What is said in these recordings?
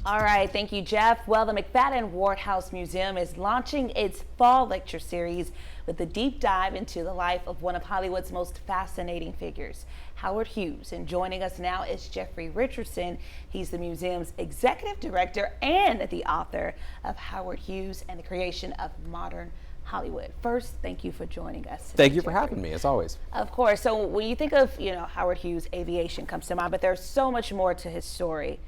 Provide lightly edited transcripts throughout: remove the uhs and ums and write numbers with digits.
All right, thank you, Jeff. Well, the McFaddin-Ward House Museum is launching its fall lecture series with a deep dive into the life of one of Hollywood's most fascinating figures, Howard Hughes. And joining us now is Jeffrey Richardson. He's the museum's executive director and the author of Howard Hughes and the Creation of Modern Hollywood. First, thank you for joining us today, Thank you for Jeffrey. having me, as always. Of course. So when you think of, Howard Hughes, aviation comes to mind, but there's so much more to his story.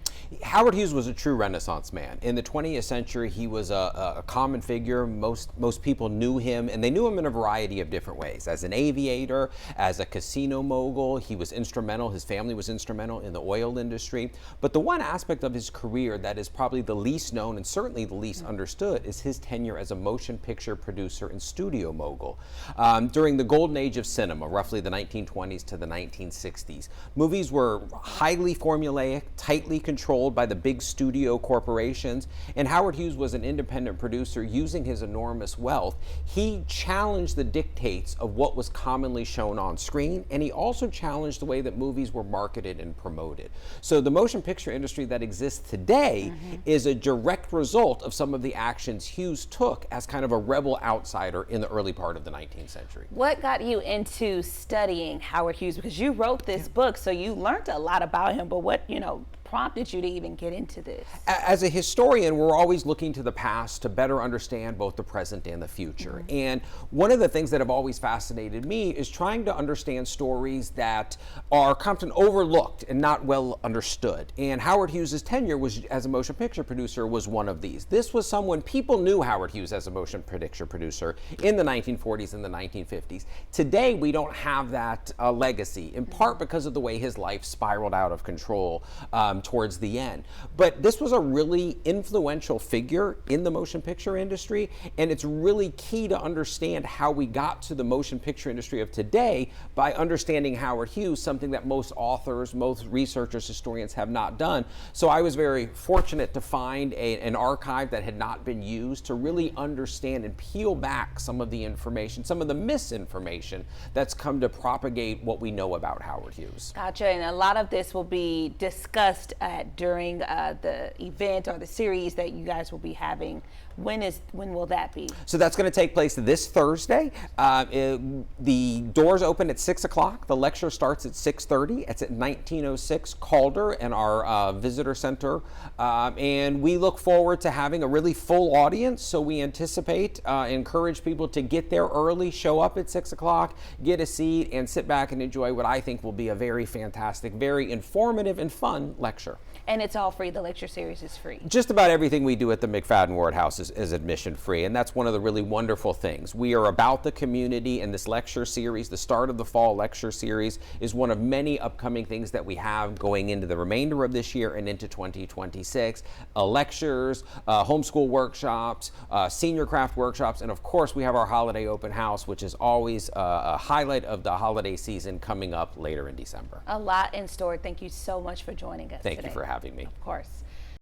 Howard Hughes was a true Renaissance man. In the 20th century, he was a common figure. Most people knew him, and they knew him in a variety of different ways. As an aviator, as a casino mogul, he was instrumental. His family was instrumental in the oil industry. But the one aspect of his career that is probably the least known and certainly the least understood is his tenure as a motion picture producer and studio mogul. During the golden age of cinema, roughly the 1920s to the 1960s, movies were highly formulaic, tightly controlled by the big studio corporations, and Howard Hughes was an independent producer using his enormous wealth. He challenged the dictates of what was commonly shown on screen, and he also challenged the way that movies were marketed and promoted. So the motion picture industry that exists today is a direct result of some of the actions Hughes took as kind of a rebel outsider in the early part of the 19th century. What got you into studying Howard Hughes? Because you wrote this book, so you learned a lot about him, but what, prompted you to even get into this? As a historian, we're always looking to the past to better understand both the present and the future. And one of the things that have always fascinated me is trying to understand stories that are often overlooked and not well understood. And Howard Hughes' tenure as a motion picture producer was one of these. This was someone, people knew Howard Hughes as a motion picture producer in the 1940s and the 1950s. Today, we don't have that legacy, in part because of the way his life spiraled out of control towards the end. But this was a really influential figure in the motion picture industry, and it's really key to understand how we got to the motion picture industry of today by understanding Howard Hughes, something that most authors, most researchers, historians have not done. So I was very fortunate to find an archive that had not been used to really understand and peel back some of the information, some of the misinformation that's come to propagate what we know about Howard Hughes. Gotcha, and a lot of this will be discussed during the event or the series that you guys will be having. When will that be? So that's going to take place this Thursday. The doors open at 6 o'clock. The lecture starts at 6:30. It's at 1906 Calder in our visitor center. And we look forward to having a really full audience. So we anticipate, encourage people to get there early, show up at 6 o'clock, get a seat, and sit back and enjoy what I think will be a very fantastic, very informative and fun lecture. And it's all free. The lecture series is free. Just about everything we do at the McFaddin-Ward House is admission free, and that's one of the really wonderful things. We are about the community, and this lecture series, the start of the fall lecture series, is one of many upcoming things that we have going into the remainder of this year and into 2026. Lectures, homeschool workshops, senior craft workshops, and of course we have our holiday open house, which is always a highlight of the holiday season coming up later in December. A lot in store. Thank you so much for joining us today. Thank you for having me. Of course.